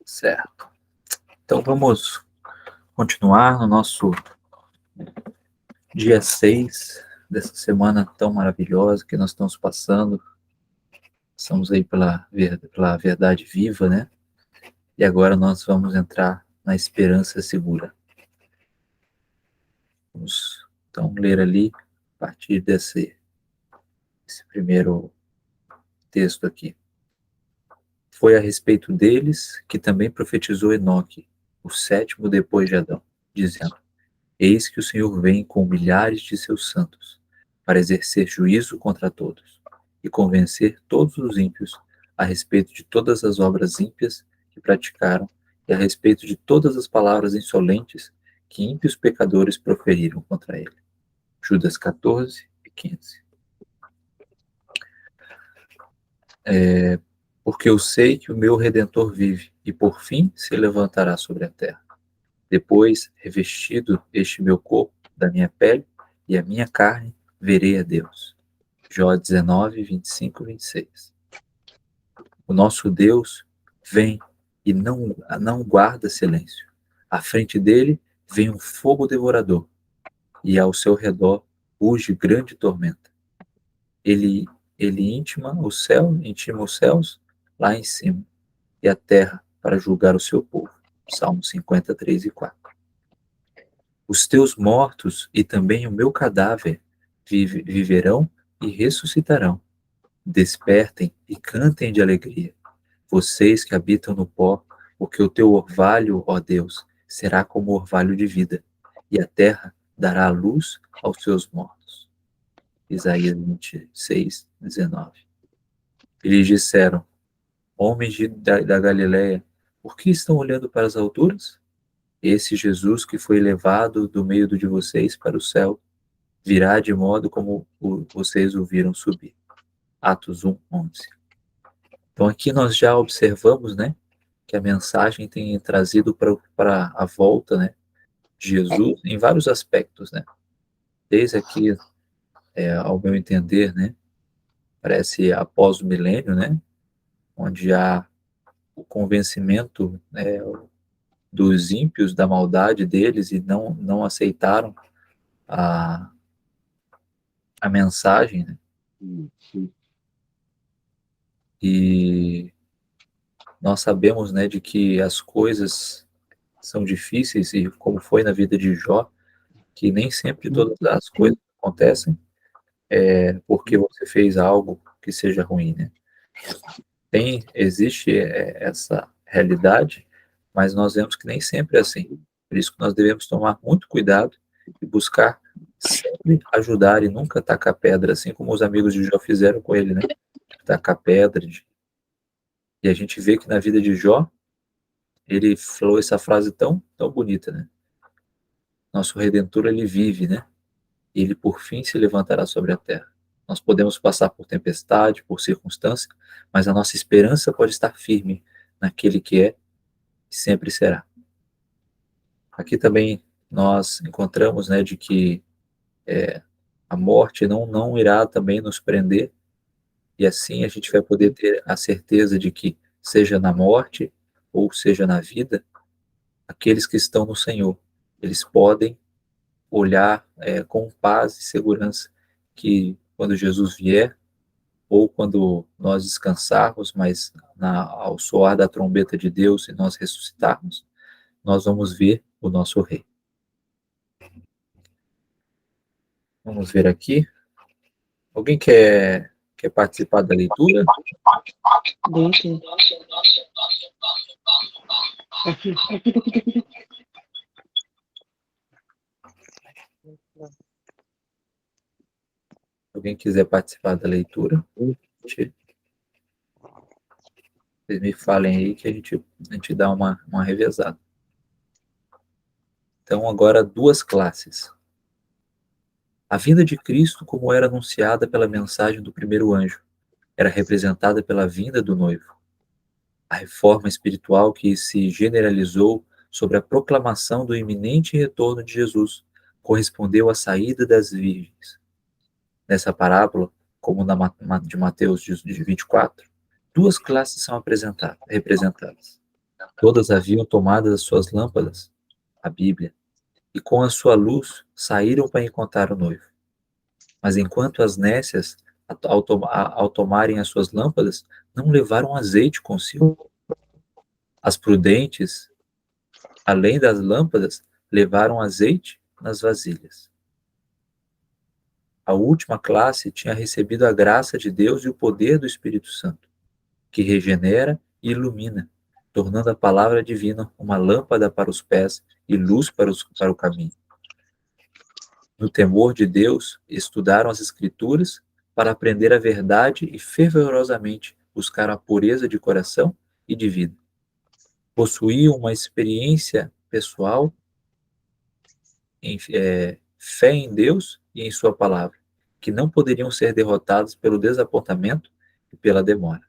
Certo. Então vamos continuar no nosso dia 6 dessa semana tão maravilhosa que nós estamos passando. Estamos aí pela verdade viva, né? E agora nós vamos entrar na esperança segura. Vamos então ler ali a partir desse primeiro texto aqui. Foi a respeito deles que também profetizou Enoque, o sétimo depois de Adão, dizendo: Eis que o Senhor vem com milhares de seus santos, para exercer juízo contra todos, e convencer todos os ímpios a respeito de todas as obras ímpias que praticaram, e a respeito de todas as palavras insolentes que ímpios pecadores proferiram contra ele. Judas 14 e 15. Porque eu sei que o meu Redentor vive, e por fim se levantará sobre a terra. Depois, revestido este meu corpo da minha pele e a minha carne, verei a Deus. Jó 19, 25 e 26. O nosso Deus vem e não guarda silêncio. À frente dele vem um fogo devorador, e ao seu redor ruge grande tormenta. Ele intima os céus lá em cima, e a terra para julgar o seu povo. Salmo 53 e 4. Os teus mortos e também o meu cadáver viverão e ressuscitarão. Despertem e cantem de alegria, vocês que habitam no pó, porque o teu orvalho, ó Deus, será como orvalho de vida, e a terra dará luz aos seus mortos. Isaías 26, 19. Eles disseram: Homens da Galileia, por que estão olhando para as alturas? Esse Jesus que foi levado do meio de vocês para o céu, virá de modo como vocês o viram subir. Atos 1, 11. Então aqui nós já observamos, né, que a mensagem tem trazido para a volta, né, de Jesus em vários aspectos, né. Desde aqui, ao meu entender, né, parece após o milênio, né, onde há o convencimento, né, dos ímpios da maldade deles e não aceitaram a, a mensagem, né. E nós sabemos, né, de que as coisas são difíceis, e como foi na vida de Jó, que nem sempre todas as coisas acontecem porque você fez algo que seja ruim, né? Existe essa realidade, mas nós vemos que nem sempre é assim. Por isso que nós devemos tomar muito cuidado e buscar sempre ajudar e nunca tacar pedra, assim como os amigos de Jó fizeram com ele, né? Tacar pedra. E a gente vê que na vida de Jó, ele falou essa frase tão bonita, né? Nosso Redentor, ele vive, né? E ele por fim se levantará sobre a terra. Nós podemos passar por tempestade, por circunstância, mas a nossa esperança pode estar firme naquele que é e sempre será. Aqui também nós encontramos, né, de que a morte não irá também nos prender, e assim a gente vai poder ter a certeza de que, seja na morte ou seja na vida, aqueles que estão no Senhor, eles podem olhar com paz e segurança que quando Jesus vier, ou quando nós descansarmos, mas ao soar da trombeta de Deus e nós ressuscitarmos, nós vamos ver o nosso Rei. Vamos ver aqui. Alguém quer participar da leitura? Deixa. Alguém quiser participar da leitura? Vocês me falem aí que a gente dá uma revezada. Então, agora, duas classes. A vinda de Cristo, como era anunciada pela mensagem do primeiro anjo, era representada pela vinda do noivo. A reforma espiritual que se generalizou sobre a proclamação do iminente retorno de Jesus correspondeu à saída das virgens. Nessa parábola, como na de Mateus 24, duas classes são representadas. Todas haviam tomado as suas lâmpadas, a Bíblia, e com a sua luz saíram para encontrar o noivo. Mas enquanto as nécias, ao tomarem as suas lâmpadas, não levaram azeite consigo. As prudentes, além das lâmpadas, levaram azeite nas vasilhas. A última classe tinha recebido a graça de Deus e o poder do Espírito Santo, que regenera e ilumina, tornando a palavra divina uma lâmpada para os pés e luz para o caminho. No temor de Deus, estudaram as Escrituras para aprender a verdade e fervorosamente buscaram a pureza de coração e de vida. Possuíam uma experiência pessoal em fé em Deus e em sua palavra, que não poderiam ser derrotados pelo desapontamento e pela demora.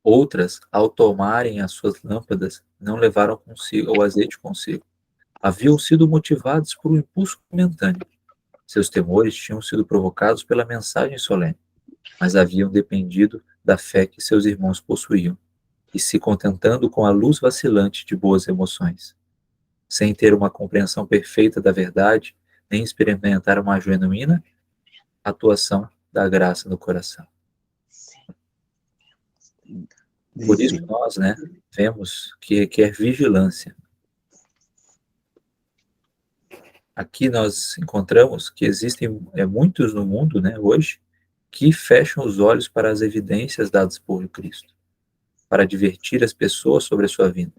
Outras, ao tomarem as suas lâmpadas, não levaram consigo o azeite consigo. Haviam sido motivados por um impulso momentâneo. Seus temores tinham sido provocados pela mensagem solene, mas haviam dependido da fé que seus irmãos possuíam, e se contentando com a luz vacilante de boas emoções. Sem ter uma compreensão perfeita da verdade, nem experimentar uma genuína atuação da graça no coração. Por isso nós, vemos que requer vigilância. Aqui nós encontramos que existem muitos no mundo, hoje, que fecham os olhos para as evidências dadas por Cristo, para advertir as pessoas sobre a sua vinda.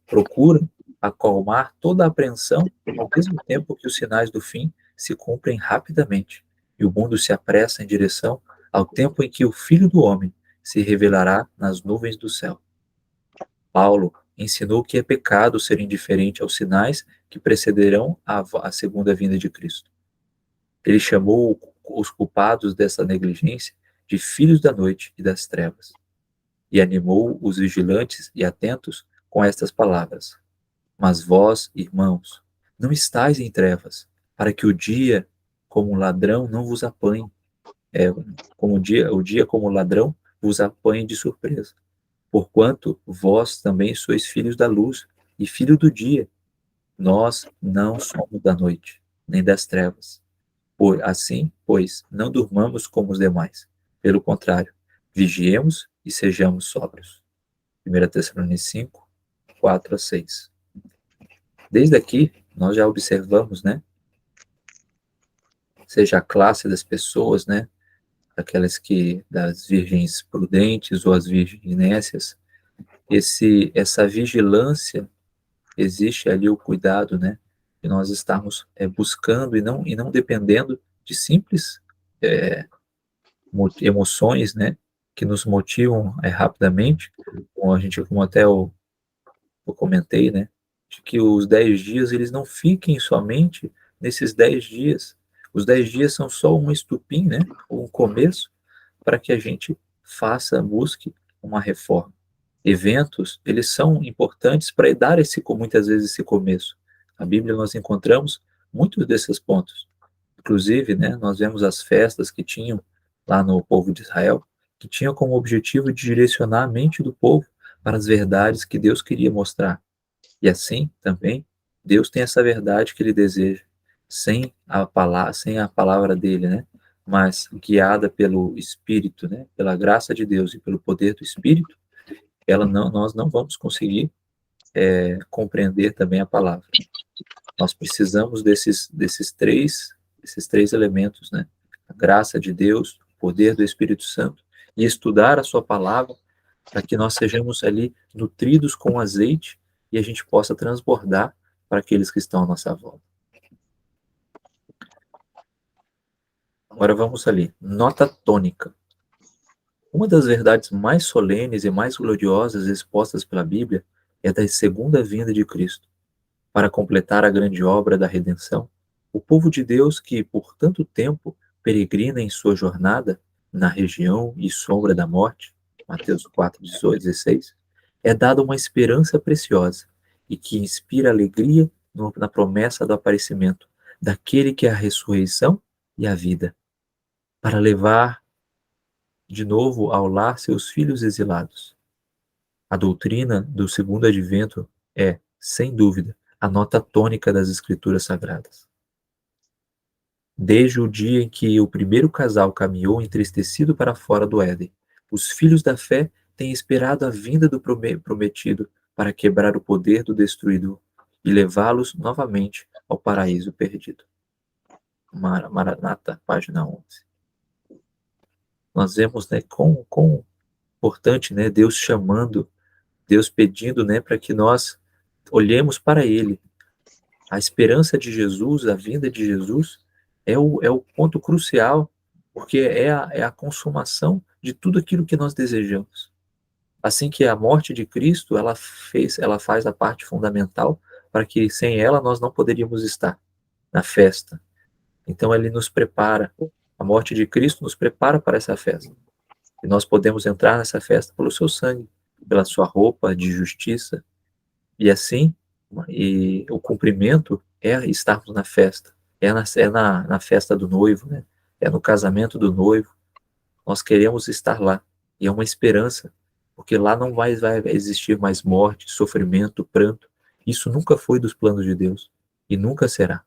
Procuram acalmar toda a apreensão, ao mesmo tempo que os sinais do fim se cumprem rapidamente, e o mundo se apressa em direção ao tempo em que o Filho do Homem se revelará nas nuvens do céu. Paulo ensinou que é pecado ser indiferente aos sinais que precederão a segunda vinda de Cristo. Ele chamou os culpados dessa negligência de filhos da noite e das trevas, e animou os vigilantes e atentos com estas palavras: mas vós, irmãos, não estáis em trevas, para que o dia como ladrão não vos apanhe, o dia como ladrão vos apanhe de surpresa. Porquanto vós também sois filhos da luz e filho do dia. Nós não somos da noite, nem das trevas. Pois, não durmamos como os demais. Pelo contrário, vigiemos e sejamos sóbrios. 1 Tessalonicenses 5, 4 a 6. Desde aqui, nós já observamos, seja a classe das pessoas, das virgens prudentes ou as virgens nécias, essa vigilância, existe ali o cuidado, de nós estarmos buscando e não dependendo de simples emoções, que nos motivam rapidamente, como até eu comentei, de que os 10 dias, eles não fiquem somente nesses 10 dias. Os 10 dias são só um estupim, um começo, para que a gente busque uma reforma. Eventos, eles são importantes para dar muitas vezes esse começo. Na Bíblia nós encontramos muitos desses pontos. Inclusive, nós vemos as festas que tinham lá no povo de Israel, que tinham como objetivo de direcionar a mente do povo para as verdades que Deus queria mostrar. E assim, também, Deus tem essa verdade que Ele deseja, sem a palavra dele, mas guiada pelo Espírito, pela graça de Deus e pelo poder do Espírito, nós não vamos conseguir compreender também a palavra. Nós precisamos desses três elementos, a graça de Deus, o poder do Espírito Santo, e estudar a sua palavra, para que nós sejamos ali nutridos com azeite e a gente possa transbordar para aqueles que estão à nossa volta. Agora vamos ali. Nota tônica. Uma das verdades mais solenes e mais gloriosas expostas pela Bíblia é a da segunda vinda de Cristo. Para completar a grande obra da redenção, o povo de Deus que, por tanto tempo, peregrina em sua jornada na região e sombra da morte, Mateus 4, 18, 16, é dada uma esperança preciosa e que inspira alegria na promessa do aparecimento daquele que é a ressurreição e a vida, para levar de novo ao lar seus filhos exilados. A doutrina do segundo advento é, sem dúvida, a nota tônica das Escrituras Sagradas. Desde o dia em que o primeiro casal caminhou entristecido para fora do Éden, os filhos da fé têm esperado a vinda do prometido para quebrar o poder do destruidor e levá-los novamente ao paraíso perdido. Maranata, página 11. Nós vemos, né, quão importante, né, Deus chamando, Deus pedindo, né, para que nós olhemos para Ele. A esperança de Jesus, a vinda de Jesus, é o ponto crucial, porque é a consumação de tudo aquilo que nós desejamos. Assim que a morte de Cristo, ela faz a parte fundamental para que sem ela nós não poderíamos estar na festa. Então ele nos prepara, a morte de Cristo nos prepara para essa festa. E nós podemos entrar nessa festa pelo seu sangue, pela sua roupa de justiça. E assim, e o cumprimento é estarmos na festa. Na festa do noivo, né? É no casamento do noivo. Nós queremos estar lá. E é uma esperança, porque lá não vai existir mais morte, sofrimento, pranto. Isso nunca foi dos planos de Deus e nunca será.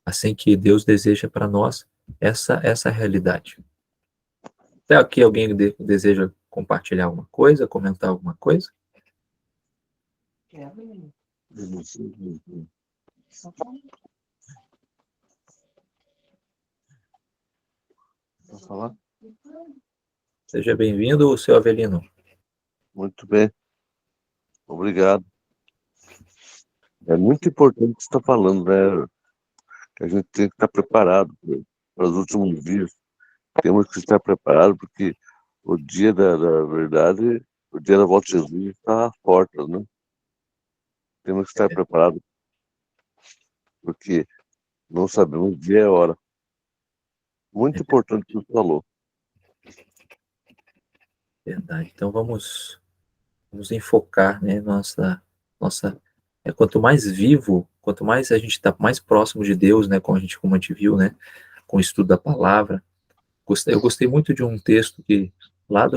Assim que Deus deseja para nós essa realidade. Até aqui alguém deseja compartilhar alguma coisa, comentar alguma coisa? Posso falar? Seja bem-vindo, seu Avelino. Muito bem. Obrigado. É muito importante o que você está falando, né? Que a gente tem que estar preparado para os últimos dias. Temos que estar preparado porque o dia da verdade, o dia da volta de Jesus está à porta, né? Temos que estar preparados porque não sabemos o dia e a hora. Muito importante o que você falou. Verdade. Então vamos enfocar, né, nossa quanto mais vivo, quanto mais a gente está mais próximo de Deus, né, como a gente viu, né, com o estudo da palavra. Eu gostei muito de um texto que lá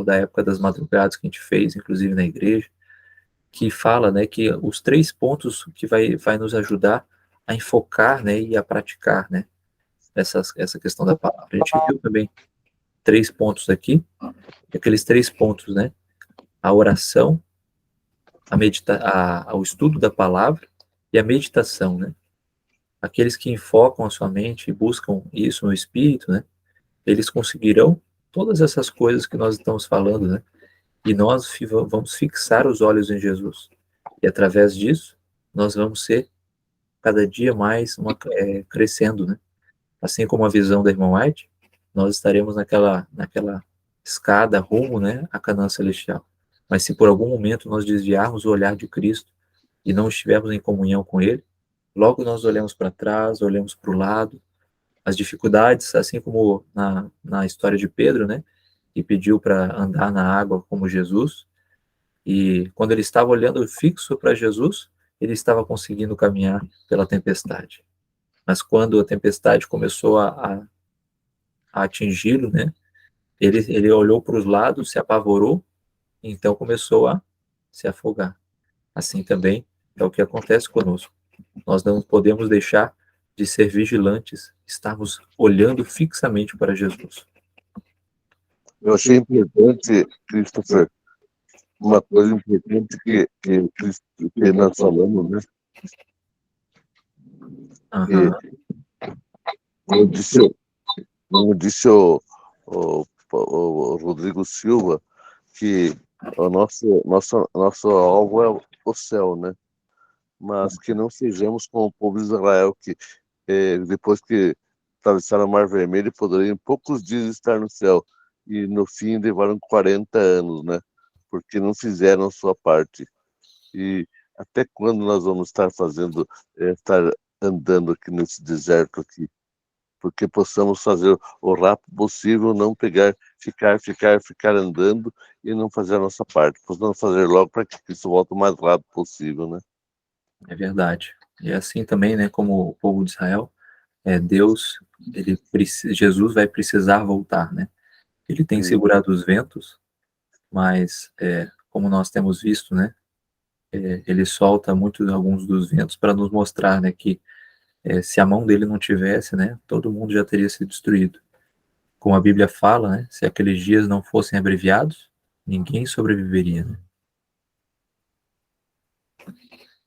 da época das madrugadas que a gente fez, inclusive na igreja, que fala, né, que os 3 pontos que vai nos ajudar a enfocar, né, e a praticar, né, essa questão da palavra. A gente viu também 3 pontos aqui, aqueles 3 pontos, né, a oração, o estudo da palavra e a meditação, né? Aqueles que enfocam a sua mente e buscam isso no espírito, né? Eles conseguirão todas essas coisas que nós estamos falando, né? E nós vamos fixar os olhos em Jesus. E através disso, nós vamos ser cada dia mais crescendo, né? Assim como a visão da irmã White, nós estaremos naquela escada rumo, né, à Canaã celestial. Mas se por algum momento nós desviarmos o olhar de Cristo e não estivermos em comunhão com Ele, logo nós olhamos para trás, olhamos para o lado, as dificuldades, assim como na história de Pedro, né, que pediu para andar na água como Jesus, e quando ele estava olhando fixo para Jesus, ele estava conseguindo caminhar pela tempestade. Mas quando a tempestade começou a atingi-lo, né, ele olhou para os lados, se apavorou, e então começou a se afogar. Assim também é o que acontece conosco. Nós não podemos deixar de ser vigilantes, estarmos olhando fixamente para Jesus. Eu achei importante, Christopher, uma coisa importante que nós falamos, né? Uhum. Como disse o Rodrigo Silva, que o nosso alvo é o céu, né? Mas que não sejamos como o povo de Israel, que depois que atravessaram o Mar Vermelho, poderiam em poucos dias estar no céu. E no fim levaram 40 anos, né? Porque não fizeram a sua parte. E até quando nós vamos estar estar andando aqui nesse deserto aqui? Porque possamos fazer o rápido possível, não ficar andando e não fazer a nossa parte. Possamos fazer logo para que isso volte o mais rápido possível, né? É verdade. E assim também, né, como o povo de Israel, Deus, Jesus vai precisar voltar, né? Ele tem Sim. segurado os ventos, mas como nós temos visto, né, ele solta alguns dos ventos para nos mostrar, né, que se a mão dele não tivesse, né, todo mundo já teria sido destruído. Como a Bíblia fala, né, se aqueles dias não fossem abreviados, ninguém sobreviveria, né?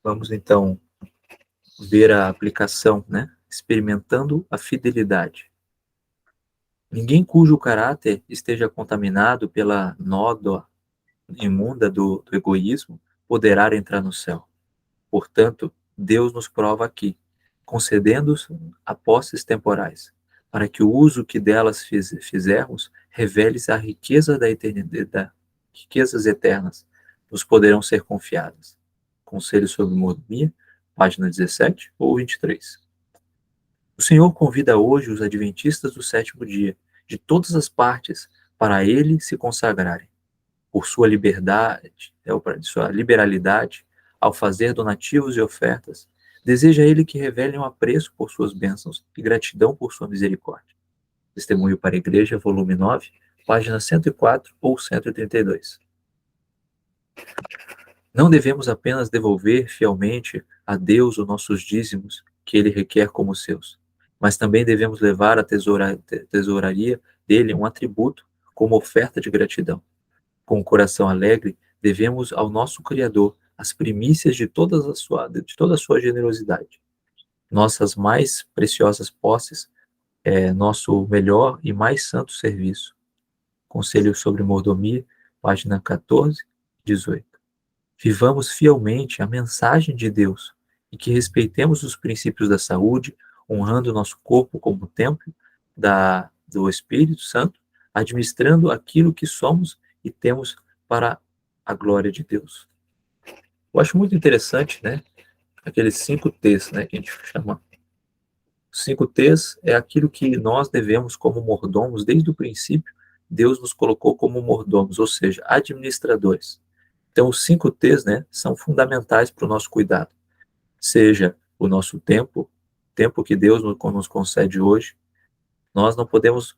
Vamos então ver a aplicação, né, experimentando a fidelidade. Ninguém cujo caráter esteja contaminado pela nódoa imunda do egoísmo poderá entrar no céu. Portanto, Deus nos prova aqui, concedendo-nos a posses temporais, para que o uso que delas fizermos revele a riqueza da eternidade, riquezas eternas, nos poderão ser confiadas. Conselho sobre Mordomia, página 17 ou 23. O Senhor convida hoje os adventistas do sétimo dia, de todas as partes, para Ele se consagrarem. Por sua liberdade, sua liberalidade, ao fazer donativos e ofertas, deseja Ele que revelem um apreço por suas bênçãos e gratidão por sua misericórdia. Testemunho para a Igreja, volume 9, página 104 ou 132. Não devemos apenas devolver fielmente a Deus os nossos dízimos, que Ele requer como seus, mas também devemos levar à tesouraria dele um atributo como oferta de gratidão. Com o coração alegre, devemos ao nosso Criador as primícias de toda a sua generosidade. Nossas mais preciosas posses é nosso melhor e mais santo serviço. Conselho sobre Mordomia, página 14, 18. Vivamos fielmente a mensagem de Deus e que respeitemos os princípios da saúde, honrando nosso corpo como templo do Espírito Santo, administrando aquilo que somos e temos para a glória de Deus. Eu acho muito interessante, né, aqueles 5 T's, né, que a gente chama. Os 5 T's é aquilo que nós devemos como mordomos, desde o princípio, Deus nos colocou como mordomos, ou seja, administradores. Então, os 5 T's, né, são fundamentais para o nosso cuidado. Seja o nosso tempo que Deus nos concede hoje, nós não podemos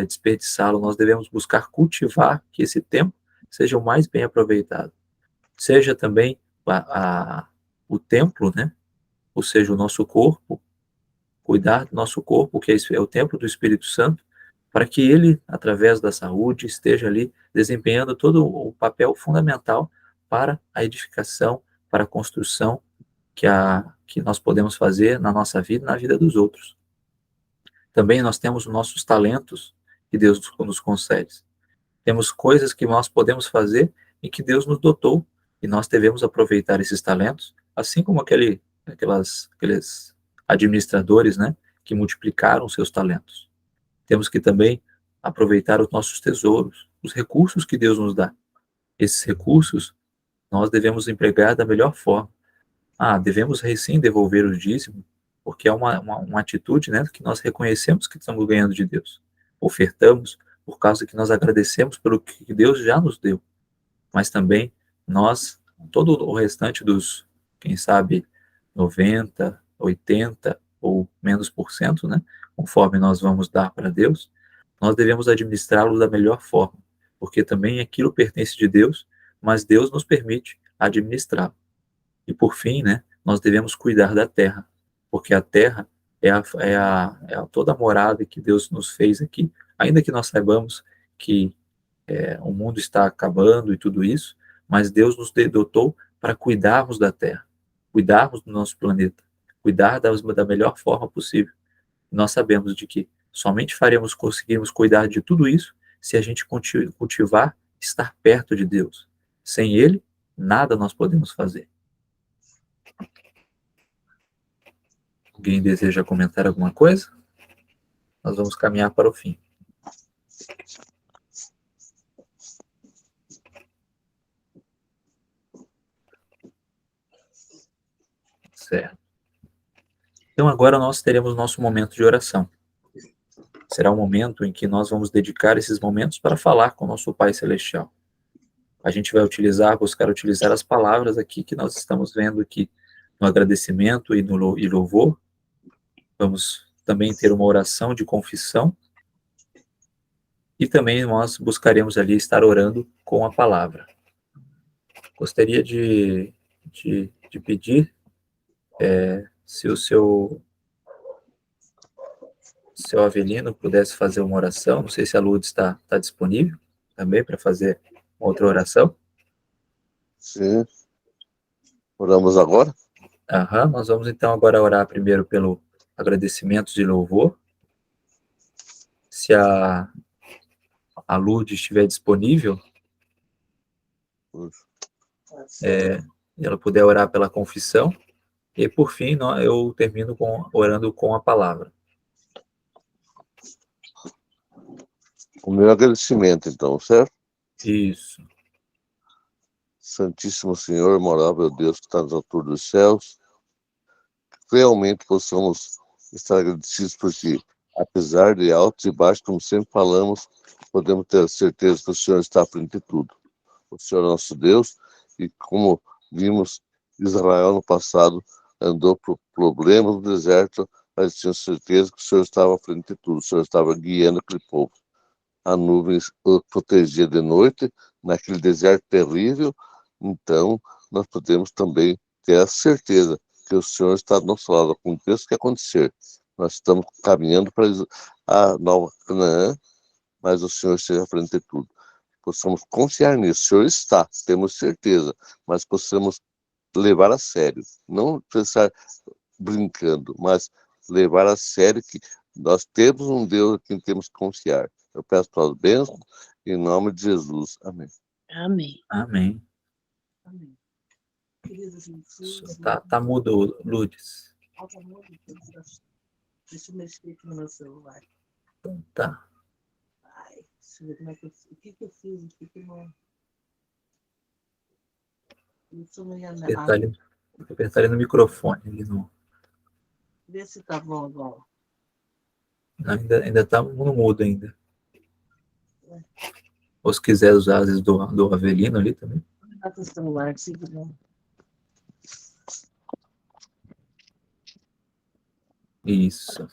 desperdiçá-lo, nós devemos buscar cultivar que esse tempo seja o mais bem aproveitado. Seja também o templo, né? Ou seja, o nosso corpo, cuidar do nosso corpo, que é o templo do Espírito Santo, para que ele, através da saúde, esteja ali desempenhando todo o papel fundamental para a edificação, para a construção que nós podemos fazer na nossa vida e na vida dos outros. Também nós temos os nossos talentos que Deus nos concede. Temos coisas que nós podemos fazer e que Deus nos dotou, e nós devemos aproveitar esses talentos, assim como aqueles administradores, né, que multiplicaram seus talentos. Temos que também aproveitar os nossos tesouros, os recursos que Deus nos dá. Esses recursos nós devemos empregar da melhor forma. Devemos sim devolver o dízimo, porque é uma atitude, né, que nós reconhecemos que estamos ganhando de Deus. Ofertamos por causa que nós agradecemos pelo que Deus já nos deu. Mas também nós, todo o restante dos, quem sabe, 90, 80 ou menos por cento, né, conforme nós vamos dar para Deus, nós devemos administrá-lo da melhor forma, porque também aquilo pertence de Deus, mas Deus nos permite administrá-lo. E por fim, né, nós devemos cuidar da terra, porque a terra é toda a morada que Deus nos fez aqui, ainda que nós saibamos que o mundo está acabando e tudo isso, mas Deus nos dotou para cuidarmos da terra, cuidarmos do nosso planeta, cuidar da melhor forma possível. Nós sabemos de que somente conseguirmos cuidar de tudo isso se a gente cultivar, estar perto de Deus. Sem Ele, nada nós podemos fazer. Alguém deseja comentar alguma coisa? Nós vamos caminhar para o fim. Certo. Então agora nós teremos nosso momento de oração. Será um momento em que nós vamos dedicar esses momentos para falar com o nosso Pai Celestial. A gente vai buscar utilizar as palavras aqui que nós estamos vendo aqui no agradecimento e no louvor. Vamos também ter uma oração de confissão e também nós buscaremos ali estar orando com a palavra. Gostaria de pedir se o seu Avelino pudesse fazer uma oração. Não sei se a Lourdes está disponível também para fazer outra oração. Sim. Oramos agora? Aham, nós vamos então agora orar primeiro pelo agradecimento de louvor. Se a Lourdes estiver disponível, e ela puder orar pela confissão, e por fim eu termino orando com a palavra. O meu agradecimento, então, certo? Isso. Santíssimo Senhor, amável Deus que está nas alturas dos céus, que realmente possamos estar agradecidos por Ti. Apesar de altos e baixos, como sempre falamos, podemos ter a certeza que o Senhor está à frente de tudo. O Senhor é nosso Deus, e como vimos, Israel no passado andou por problemas no deserto, mas tinha certeza que o Senhor estava à frente de tudo, o Senhor estava guiando aquele povo. A nuvem o protegia de noite, naquele deserto terrível, então nós podemos também ter a certeza que o Senhor está do nosso lado, aconteça o que acontecer. Nós estamos caminhando para a nova Canaã, mas o Senhor esteja à frente de tudo. Possamos confiar nisso. O Senhor está, temos certeza, mas possamos levar a sério. Não pensar brincando, mas levar a sério que nós temos um Deus a quem temos que confiar. Eu peço tuas bênçãos em nome de Jesus. Amém. Amém. Amém. Amém. Tá mudo, Lourdes. Deixa eu mexer aqui no meu celular. Tá. Ai, deixa eu ver como é que o que eu fiz aqui que não. Isso não ia Apertar ali no microfone. Vê se tá bom agora. Ainda tá no mudo ainda. Ou se quiser usar, às vezes, do Avelino ali também. Tá com o celular, se não. Isso.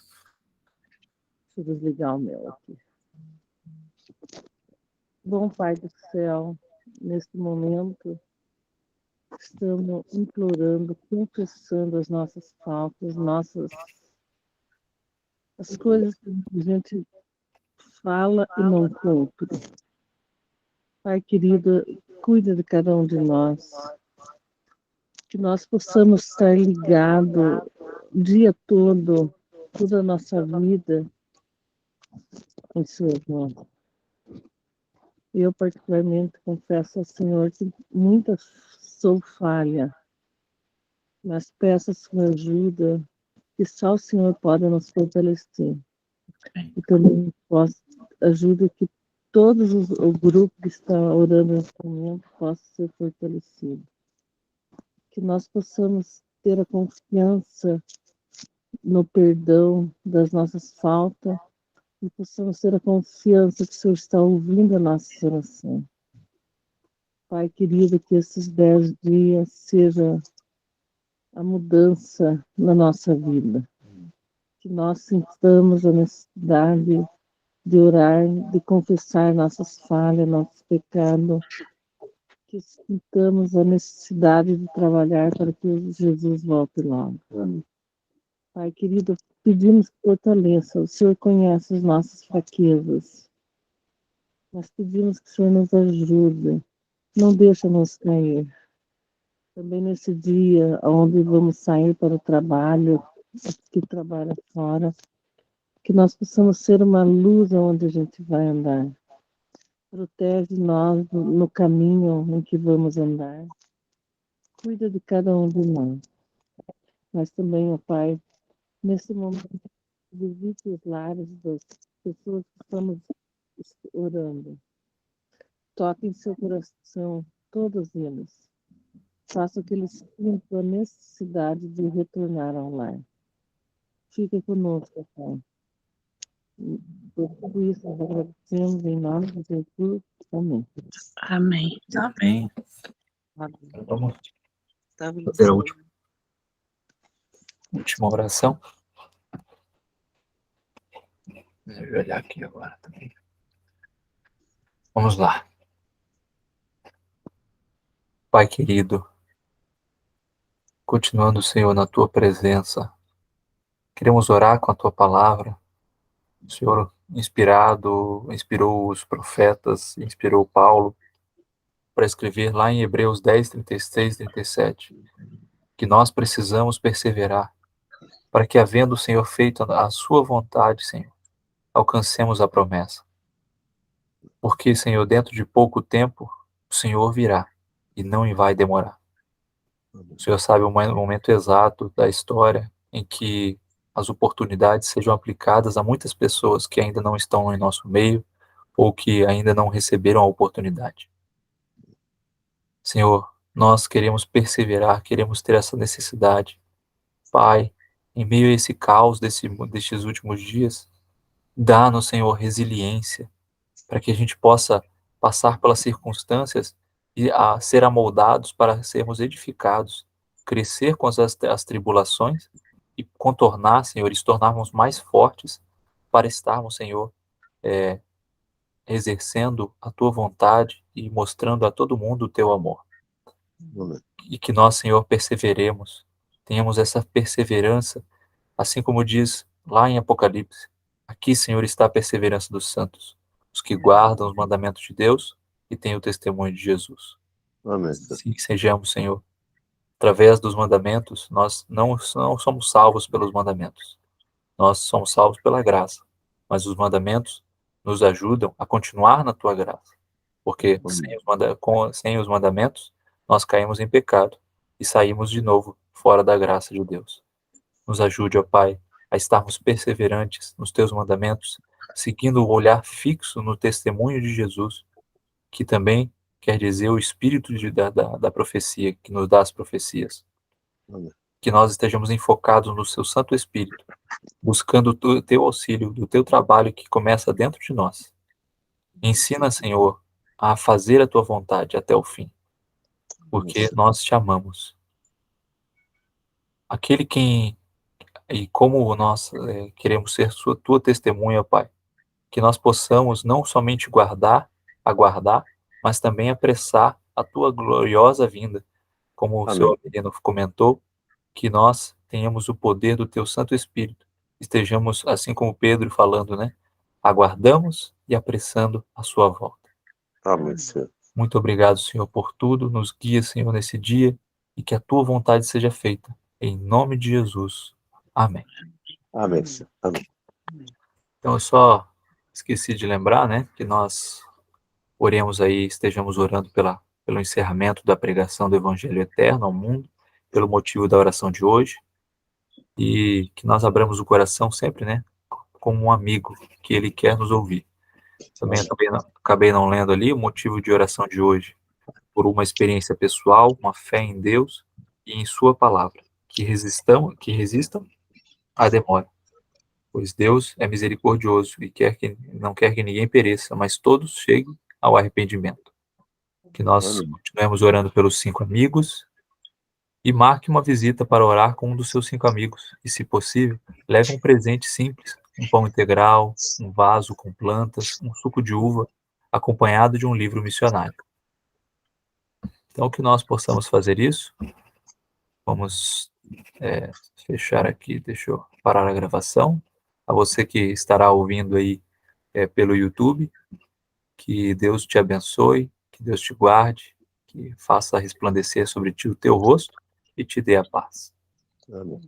Deixa eu desligar o meu aqui. Bom Pai do céu, neste momento estamos implorando, confessando as nossas faltas, as coisas que a gente fala e não cumpre. Pai querido, cuida de cada um de nós, que nós possamos estar ligados o dia todo, toda a nossa vida em Suas mãos. Eu, particularmente, confesso ao Senhor que muitas sou falha, mas peço a sua ajuda, que só o Senhor pode nos fortalecer. E também ajuda que o grupo que está orando nesse momento possa ser fortalecido. Que nós possamos ter a confiança no perdão das nossas faltas e possamos ter a confiança que o Senhor está ouvindo a nossa oração. Pai querido, que esses 10 dias seja a mudança na nossa vida. Que nós sintamos a necessidade de orar, de confessar nossas falhas, nossos pecados. Que sintamos a necessidade de trabalhar para que Jesus volte logo. Pai querido, pedimos fortaleza. O Senhor conhece as nossas fraquezas. Nós pedimos que o Senhor nos ajude. Não deixa-nos cair. Também nesse dia onde vamos sair para o trabalho, que trabalha fora, que nós possamos ser uma luz onde a gente vai andar. Protege nós no caminho em que vamos andar. Cuida de cada um de nós. Mas também, ó Pai, nesse momento, visite os lares das pessoas que estamos orando. Toque em seu coração todos eles. Faça que eles sintam a necessidade de retornar ao lar. Fique conosco, Pai. Por tudo isso, nós agradecemos em nome de Jesus. Amém. Amém. Amém. Amém. Vamos Tá fazer a última oração. Deixa eu olhar aqui agora também. Vamos lá. Pai querido, continuando, Senhor, na Tua presença, queremos orar com a Tua palavra. O Senhor inspirou os profetas, inspirou Paulo para escrever lá em Hebreus 10, 36, 37, que nós precisamos perseverar, para que, havendo o Senhor feito a sua vontade, Senhor, alcancemos a promessa. Porque, Senhor, dentro de pouco tempo, o Senhor virá e não vai demorar. O Senhor sabe o momento exato da história em que as oportunidades sejam aplicadas a muitas pessoas que ainda não estão em nosso meio ou que ainda não receberam a oportunidade. Senhor, nós queremos perseverar, queremos ter essa necessidade. Pai, em meio a esse caos destes últimos dias, dá-nos, Senhor, resiliência, para que a gente possa passar pelas circunstâncias e ser amoldados para sermos edificados, crescer com as tribulações e contornar, Senhor, e se tornarmos mais fortes para estarmos, Senhor, exercendo a Tua vontade e mostrando a todo mundo o Teu amor. Amém. E que nós, Senhor, perseveremos, tenhamos essa perseverança, assim como diz lá em Apocalipse. Aqui, Senhor, está a perseverança dos santos, os que guardam os mandamentos de Deus e têm o testemunho de Jesus. Amém, Senhor. Sim, sejamos, Senhor. Através dos mandamentos, nós não somos salvos pelos mandamentos. Nós somos salvos pela graça. Mas os mandamentos nos ajudam a continuar na Tua graça. Porque sem os mandamentos, nós caímos em pecado e saímos de novo fora da graça de Deus. Nos ajude, ó Pai, a estarmos perseverantes nos Teus mandamentos, seguindo o olhar fixo no testemunho de Jesus, que também quer dizer o espírito da profecia, que nos dá as profecias. Amém. Que nós estejamos enfocados no Seu Santo Espírito, buscando o Teu auxílio, do Teu trabalho que começa dentro de nós. Ensina, Senhor, a fazer a Tua vontade até o fim, porque nós te amamos. E como nós queremos ser Tua testemunha, Pai, que nós possamos não somente aguardar, mas também apressar a Tua gloriosa vinda, como o Seu Amém. Abelino comentou, que nós tenhamos o poder do Teu Santo Espírito, estejamos, assim como Pedro falando, né, aguardamos e apressando a Sua volta. Amém, Senhor. Muito obrigado, Senhor, por tudo, nos guia, Senhor, nesse dia, e que a Tua vontade seja feita, em nome de Jesus. Amém. Amém, Senhor. Amém. Então, eu só esqueci de lembrar, né, que nós oremos aí, estejamos orando pelo encerramento da pregação do Evangelho Eterno ao mundo, pelo motivo da oração de hoje, e que nós abramos o coração sempre, né, como um amigo, que Ele quer nos ouvir. Também acabei não lendo ali o motivo de oração de hoje, por uma experiência pessoal, uma fé em Deus e em Sua palavra, que resistam à demora, pois Deus é misericordioso e não quer que ninguém pereça, mas todos cheguem ao arrependimento. Que nós Amém. continuemos orando pelos 5 amigos e marque uma visita para orar com um dos seus 5 amigos e, se possível, leve um presente simples, um pão integral, um vaso com plantas, um suco de uva, acompanhado de um livro missionário. Então, que nós possamos fazer isso. Vamos fechar aqui, deixa eu parar a gravação. A você que estará ouvindo aí pelo YouTube, que Deus te abençoe, que Deus te guarde, que faça resplandecer sobre ti o teu rosto e te dê a paz. Amém.